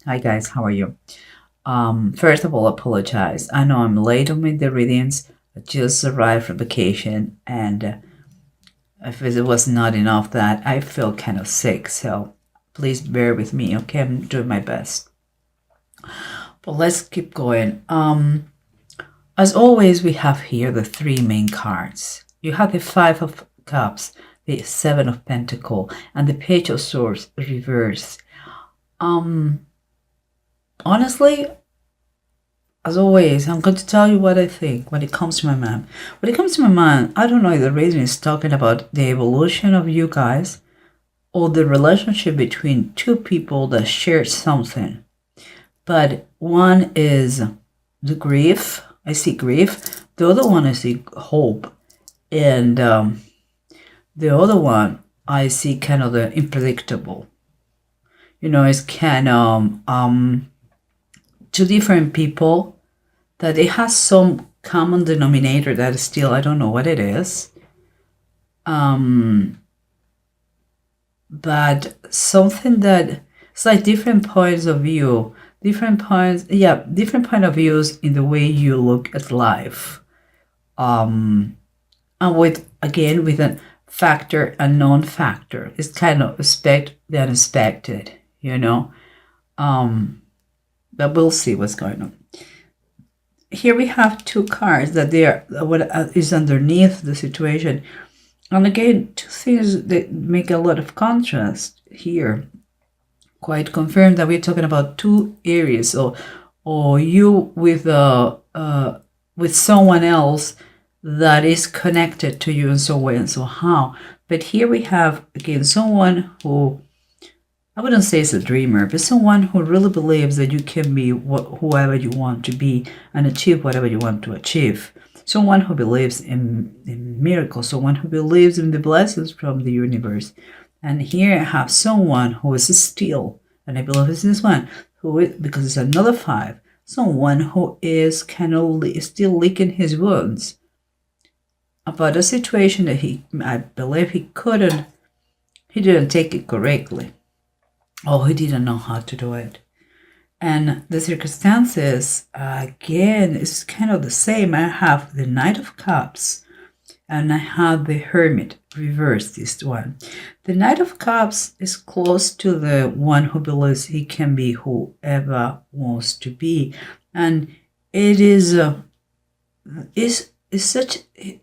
Hi guys, how are you? First of all, apologize. I know I'm late on with the readings. I just arrived from vacation, and if it was not enough that I feel kind of sick, so please bear with me. Okay, I'm doing my best. But let's keep going. As always, we have here the three main cards. You have the Five of Cups, the Seven of Pentacles, and the Page of Swords reversed. Honestly, as always, I'm going to tell you what I think when it comes to my mind. When it comes to my mind, I don't know if the reason is talking about the evolution of you guys or the relationship between two people that share something. But one is the grief. I see grief. The other one I see hope. And the other one I see kind of the unpredictable. It's kind of two different people that it has some common denominator that still I don't know what it is. But something that it's like different points of view, different point of views in the way you look at life. And with a factor and non-factor. It's kind of expect the unexpected, But we'll see what's going on. Here we have two cards that they are what is underneath the situation, and again, two things that make a lot of contrast here. Quite confirmed that we're talking about two Aries, or you with someone else that is connected to you in some way and somehow. But here we have again someone who, I wouldn't say it's a dreamer, but someone who really believes that you can be whoever you want to be and achieve whatever you want to achieve. Someone who believes in miracles, someone who believes in the blessings from the universe. And here I have someone who is still, and I believe it's this one, because it's another five, someone who is kind of still licking his wounds about a situation that I believe he didn't take it correctly. Oh, he didn't know how to do it. And the circumstances, again, is kind of the same. I have the Knight of Cups and I have the Hermit reversed, this one. The Knight of Cups is close to the one who believes he can be whoever wants to be. And it is such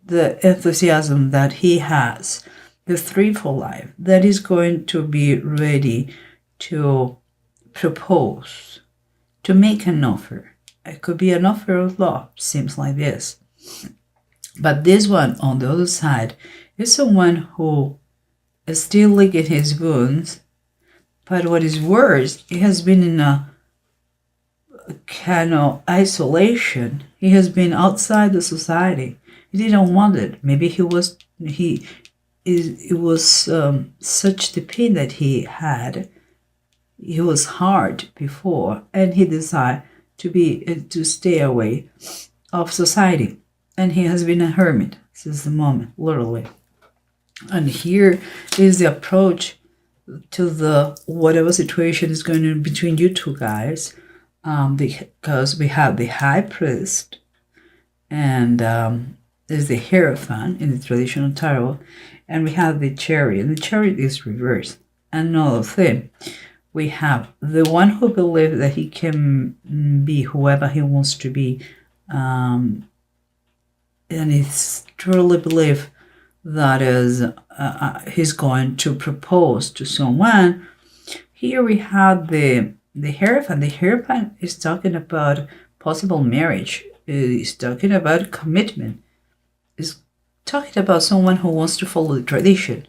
the enthusiasm that he has, the three for life, that is going to be ready to propose, to make an offer. It could be an offer of love, seems like this. But this one on the other side is someone who is still licking his wounds, but what is worse, he has been in a kind of isolation. He has been outside the society. He didn't want it. Maybe it was such the pain that he had. He was hard before, and he decided to stay away of society, and he has been a hermit since the moment, literally. And here is the approach to the whatever situation is going on between you two guys, because we have the High Priest and there's the Hierophant in the traditional tarot, and we have the Chariot, and the Chariot is reversed. Another thing, we have the one who believes that he can be whoever he wants to be, and he truly believes that is he's going to propose to someone. Here we have the Hierophant. The Hierophant is talking about possible marriage. He's talking about commitment. He's talking about someone who wants to follow the tradition.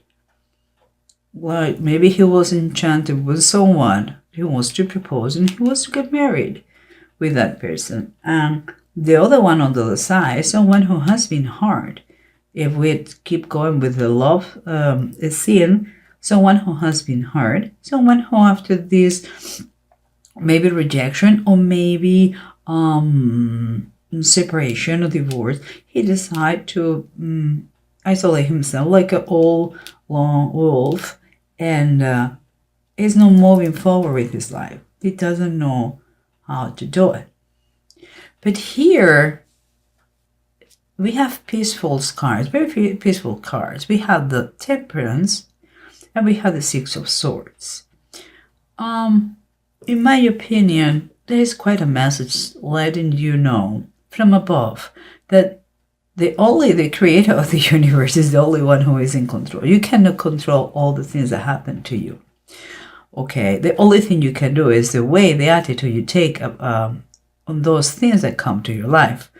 Like maybe he was enchanted with someone, he wants to propose and he wants to get married with that person. And the other one on the other side is someone who has been hard. If we keep going with the love scene, someone who has been hard, someone who after this maybe rejection or maybe separation or divorce, he decided to isolate himself like an old lone wolf, and is not moving forward with his life. He doesn't know how to do it. But here we have peaceful cards, very peaceful cards. We have the Temperance and we have the Six of Swords. In my opinion, there is quite a message letting you know from above that the creator of the universe is the only one who is in control. You cannot control all the things that happen to you. Okay, the only thing you can do is the way, the attitude you take on those things that come to your life,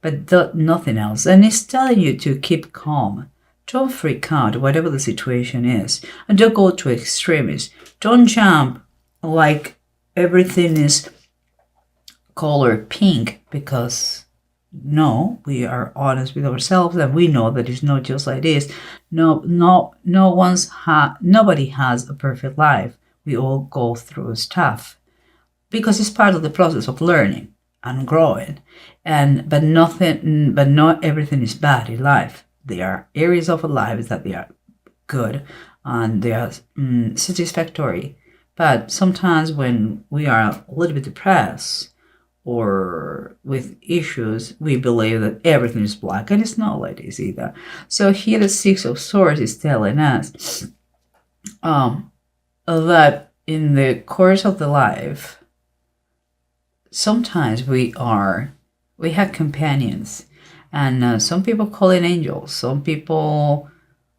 but nothing else. And it's telling you to keep calm. Don't freak out, whatever the situation is, and don't go to extremes. Don't jump like everything is color pink, because no, we are honest with ourselves and we know that it's not just like this. Nobody has a perfect life. We all go through stuff because it's part of the process of learning and growing. But not everything is bad in life. There are areas of our lives that they are good and they are satisfactory. But sometimes when we are a little bit depressed or with issues, we believe that everything is black, and it's not like this either. So here the Six of Swords is telling us that in the course of the life, sometimes we have companions, and some people call it angels, some people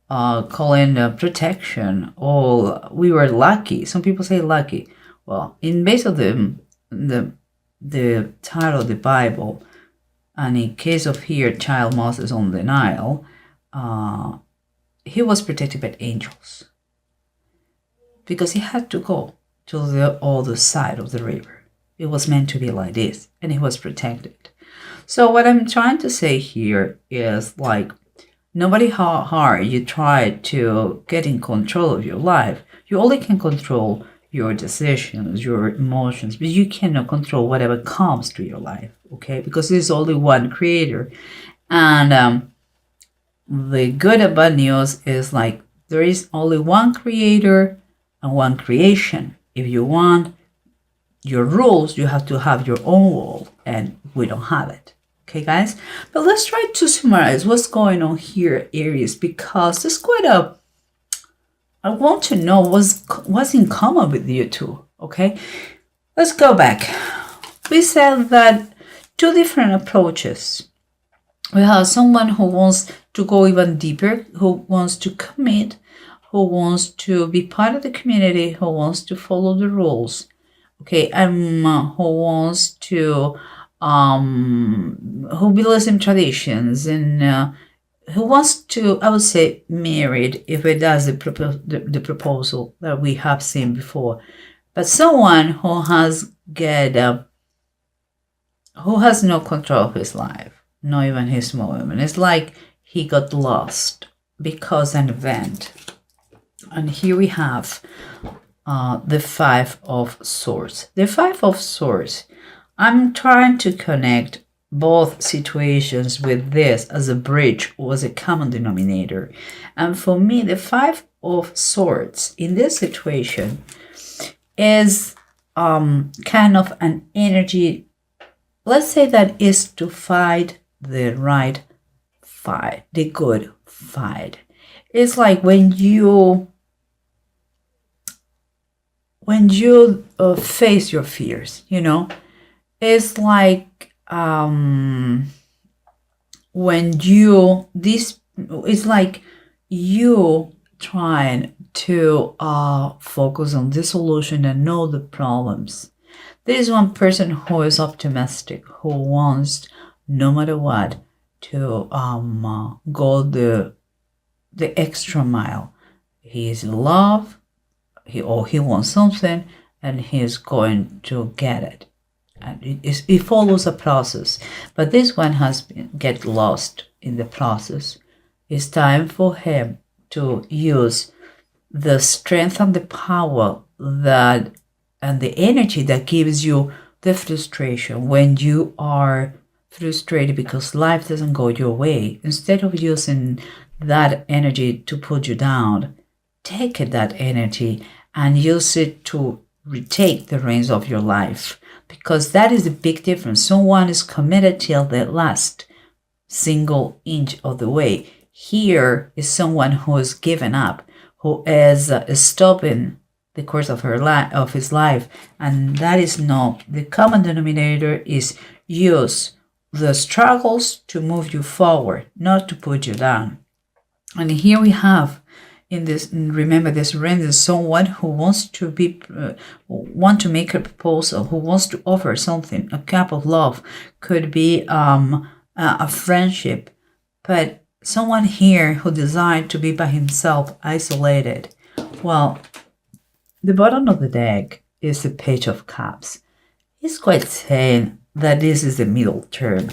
call it protection, or we were lucky. Some people say lucky. Well, in base of the title of the Bible, and in case of here, child Moses on the Nile, he was protected by angels because he had to go to the other side of the river. It was meant to be like this, and he was protected. So what I'm trying to say here is, like, no matter how hard you try to get in control of your life, you only can control your decisions, your emotions, but you cannot control whatever comes to your life, okay? Because there's only one creator. And the good and bad news is, like, there is only one creator and one creation. If you want your rules, you have to have your own rule, and we don't have it. Okay, guys? But let's try to summarize what's going on here, Aries, because there's quite a... I want to know what's in common with you two, okay? Let's go back. We said that two different approaches. We have someone who wants to go even deeper, who wants to commit, who wants to be part of the community, who wants to follow the rules, okay? And who wants to... who believes in traditions, and who wants to, I would say, married if it does the proposal that we have seen before. But someone who has who has no control of his life, not even his moment. It's like he got lost because an event. And here we have the Five of Swords. The Five of Swords, I'm trying to connect both situations with this as a bridge or as a common denominator. And for me, the Five of Swords in this situation is kind of an energy, let's say, that is to fight the right fight, the good fight. It's like when you face your fears, you know, it's like it's like you trying to focus on the solution and know the problems. There is one person who is optimistic, who wants, no matter what, to go the extra mile. He is in love, he wants something, and he is going to get it. And it follows a process, but this one has get lost in the process. It's time for him to use the strength and the power that and the energy that gives you the frustration when you are frustrated because life doesn't go your way. Instead of using that energy to put you down, take that energy and use it to retake the reins of your life, because that is the big difference. Someone is committed till the last single inch of the way. Here is someone who has given up, who is stopping the course of his life, and that is not the common denominator. Is use the struggles to move you forward, not to put you down. And here we have in this, remember this ring is someone who wants to want to make a proposal, who wants to offer something. A cup of love could be a friendship, but someone here who desired to be by himself, isolated. Well, the bottom of the deck is the Page of Cups. It's quite saying that this is the middle term.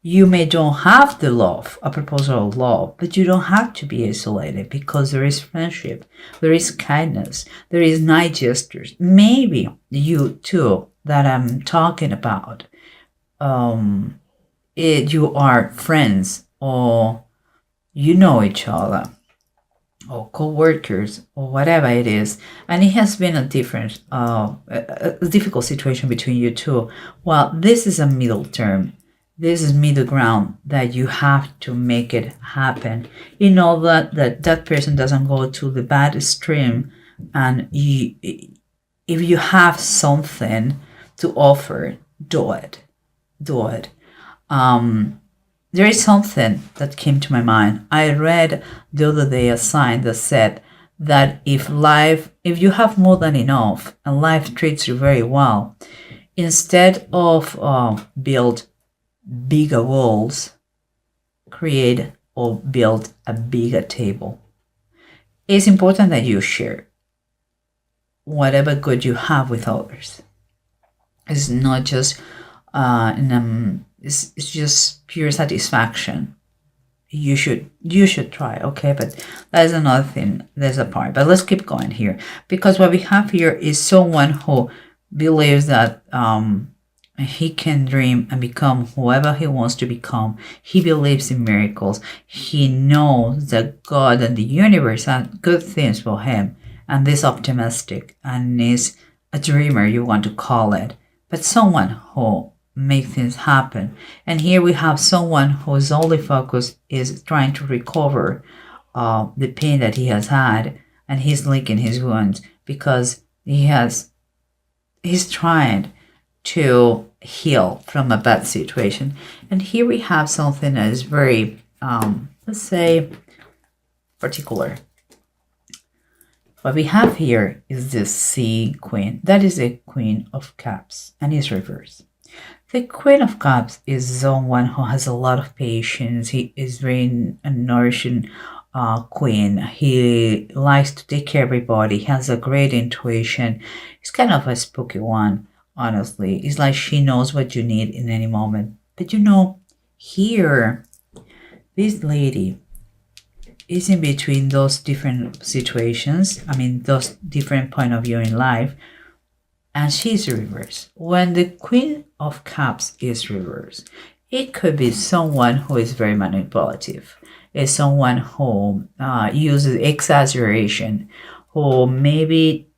You may don't have the love, a proposal of love, but you don't have to be isolated, because there is friendship, there is kindness, there is nice gestures. Maybe you two that I'm talking about, you are friends, or you know each other, or co-workers, or whatever it is, and it has been a difficult situation between you two. Well, this is a middle term. This is middle ground that you have to make it happen. You know that person doesn't go to the bad stream, and if you have something to offer, do it. There is something that came to my mind. I read the other day a sign that said that if you have more than enough and life treats you very well, instead of build bigger walls, create or build a bigger table. It's important that you share whatever good you have with others. It's not just it's just pure satisfaction. You should try, okay? But that's another thing. There's a part. But let's keep going here, because what we have here is someone who believes that he can dream and become whoever he wants to become. He believes in miracles. He knows that God and the universe have good things for him, and is optimistic and is a dreamer, you want to call it, but someone who make things happen. And here we have someone whose only focus is trying to recover the pain that he has had, and he's licking his wounds because he's trying to heal from a bad situation. And here we have something that is very let's say particular. What we have here is the Sea Queen. That is a Queen of Cups, and is reversed. The Queen of Cups is someone who has a lot of patience. He is very nourishing queen. He likes to take care of everybody. He has a great intuition. He's kind of a spooky one, honestly. It's like she knows what you need in any moment. But here, this lady is in between those different situations. Those different point of view in life. And she's reversed. When the Queen of Cups is reversed, it could be someone who is very manipulative. It's someone who uses exaggeration, who maybe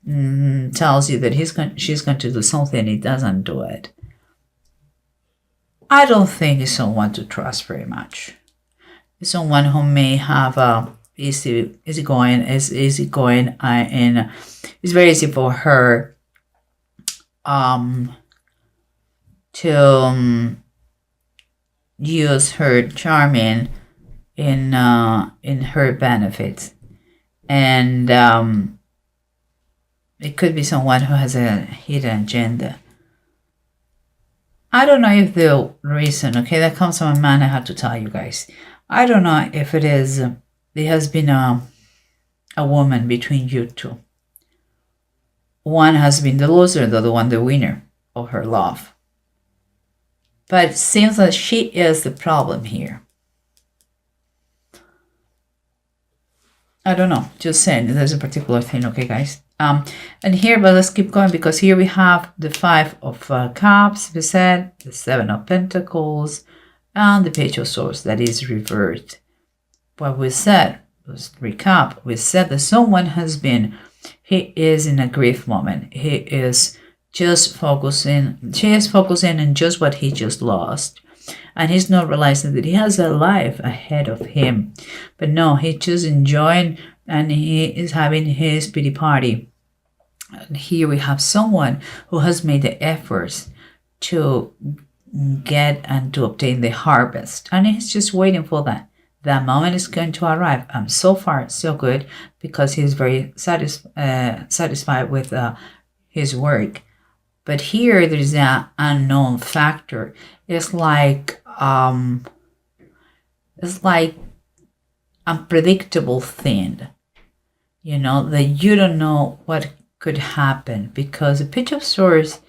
tells you that she's going to do something, he doesn't do it. I don't think it's someone to trust very much. It's someone who may have easygoing, and it's very easy for her to use her charming in her benefits, and it could be someone who has a hidden agenda. I don't know if the reason, okay, that comes to my mind, I have to tell you guys. I don't know if it is, there has been a woman between you two. One has been the loser, the other one the winner of her love. But it seems that she is the problem here. I don't know, just saying, there's a particular thing, okay, guys? And here, but let's keep going, because here we have the Five of Cups, we said, the Seven of Pentacles, and the Page of Swords that is reversed. What we said, let's recap, we said that someone has been he is in a grief moment. He is just focusing, she is focusing on just what he just lost. And he's not realizing that he has a life ahead of him. But no, he's just enjoying and he is having his pity party. And here we have someone who has made the efforts to get and to obtain the harvest. And he's just waiting for that. That moment is going to arrive. So far, so good, because he's very satisfied with his work. But here there is an unknown factor. It's like unpredictable thing, that you don't know what could happen, because the Page of Swords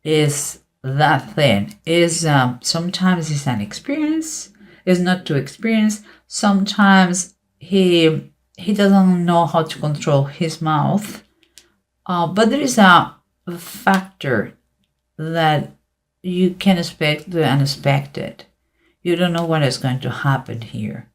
is that thing. Is sometimes it's an experience, is not to experience. Sometimes he doesn't know how to control his mouth, but there is a factor that you can expect the unexpected. You don't know what is going to happen here.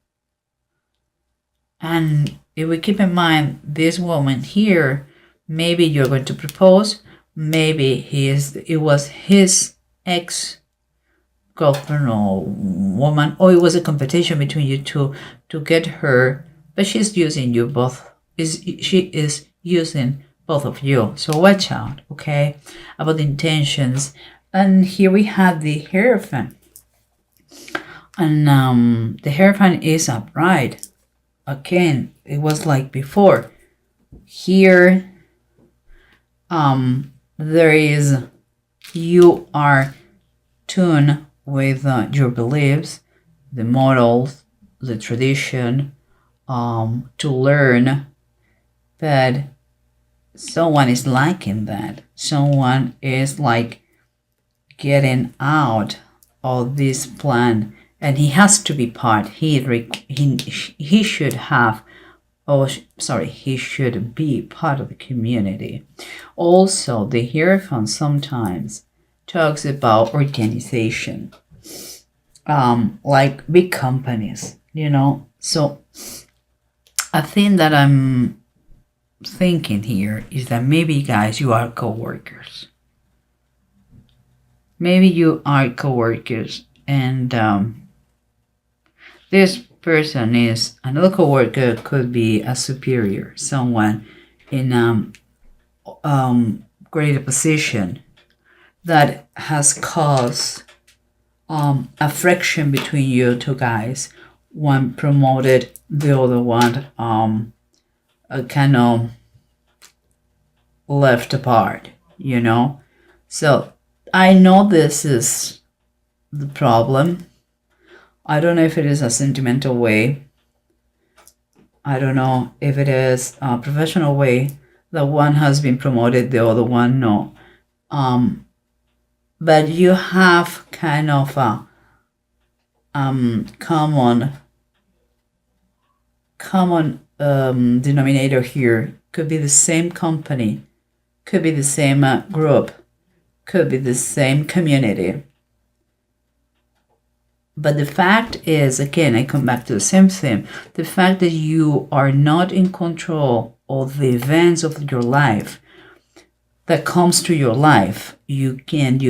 And if we keep in mind this woman here, maybe you're going to propose, maybe it was his ex-girlfriend or woman, or it was a competition between you two to get her, but she's using you both. She is using both of you. So watch out, okay, about the intentions. And here we have the Hierophant. And the Hierophant is upright. Again, it was like before. Here, there is, you are tuned with your beliefs, the morals, the tradition, to learn that someone is liking that. Someone is like getting out of this plan, and he has to be part. He should have, he should be part of the community. Also, the Hierophant sometimes talks about organization, like big companies, So a thing that I'm thinking here is that maybe, guys, you are co-workers. Maybe you are co-workers, and this person is another co-worker, could be a superior, someone in greater position that has caused a friction between you two guys. One promoted, the other one kind of left apart, So I know this is the problem. I don't know if it is a sentimental way. I don't know if it is a professional way that one has been promoted, the other one no. But you have kind of a common denominator here. Could be the same company, could be the same group, could be the same community. But the fact is, again, I come back to the same thing. The fact that you are not in control of the events of your life that comes to your life. You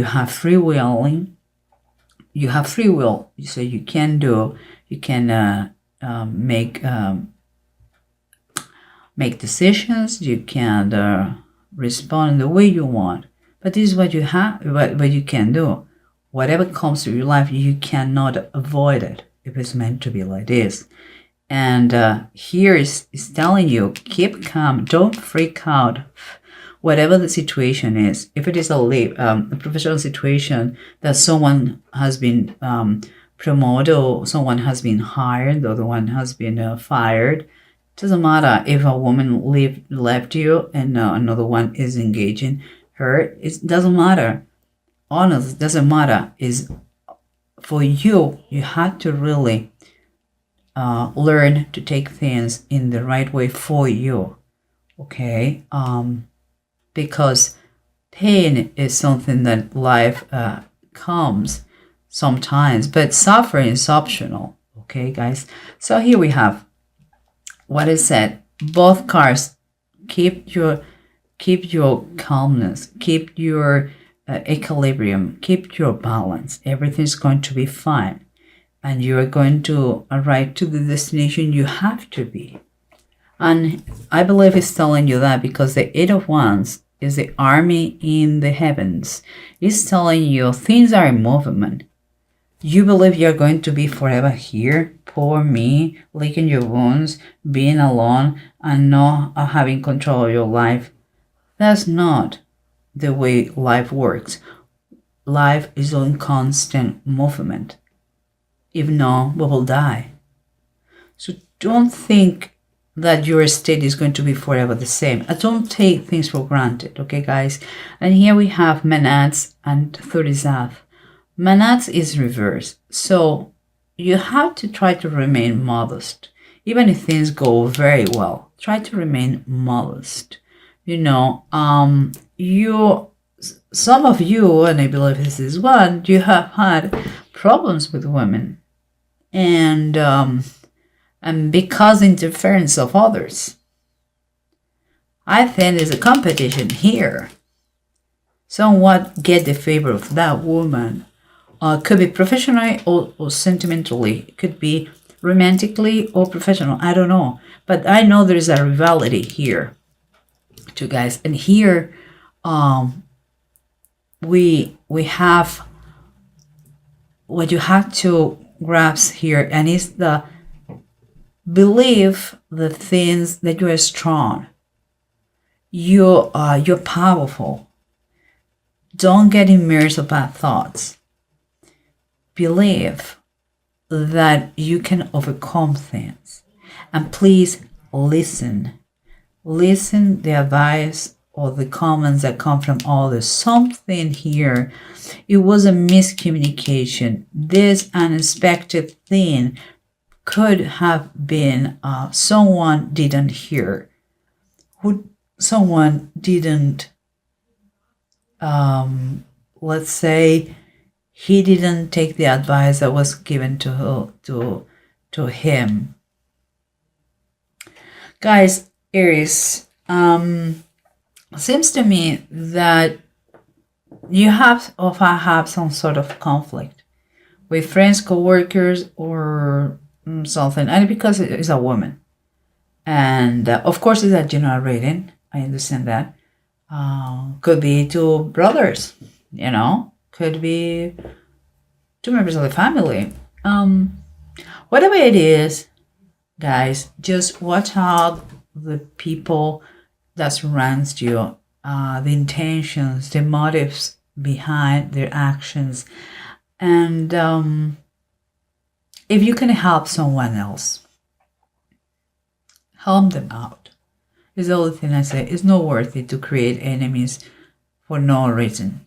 have free willing. You have free will, so you can make decisions. You can respond the way you want. But this is what you have. What you can do. Whatever comes to your life, you cannot avoid it if it's meant to be like this. And here is telling you, keep calm, don't freak out. Whatever the situation is, if it is a professional situation that someone has been promoted or someone has been hired, the other one has been fired, doesn't matter if a woman left you and another one is engaging her. It doesn't matter. Honestly, it doesn't matter. Is for you have to really learn to take things in the right way for you, okay? Because pain is something that life comes sometimes, but suffering is optional, okay, guys? So here we have what is said. Both cards Keep your calmness, keep your equilibrium, keep your balance. Everything's going to be fine, and you are going to arrive to the destination you have to be. And I believe he's telling you that because the Eight of Wands is the army in the heavens. He's telling you things are in movement. You believe you're going to be forever here? Poor me, licking your wounds, being alone, and not having control of your life. That's not the way life works. Life is in constant movement. If not, we will die. So don't think that your state is going to be forever the same. I don't take things for granted, okay, guys? And here we have Manats and Thurisaf. Manats is reverse, so you have to try to remain modest. Even if things go very well, try to remain modest. Some of you, and I believe this is one, you have had problems with women, and because interference of others. I think there's a competition here. Somewhat get the favor of that woman. Could be professionally or sentimentally. It could be romantically or professional. I don't know. But I know there's a rivalry here, too, guys. And here, we have what you have to grasp here, and it's the believe the things that you are strong. You're powerful. Don't get immersed in bad thoughts. Believe that you can overcome things. And please listen. Listen the advice or the comments that come from others. Something here, it was a miscommunication. This unexpected thing could have been someone didn't hear. Someone didn't, let's say, he didn't take the advice that was given to him. Guys, Aries, seems to me that you have some sort of conflict with friends, co-workers, or something, and because it's a woman. And of course, it's a general reading. I understand that. Could be two brothers, could be two members of the family. Whatever it is, guys, just watch out the people that surrounds you, the intentions, the motives behind their actions. And if you can help someone else, help them out. Is the only thing I say. It's not worth it to create enemies for no reason.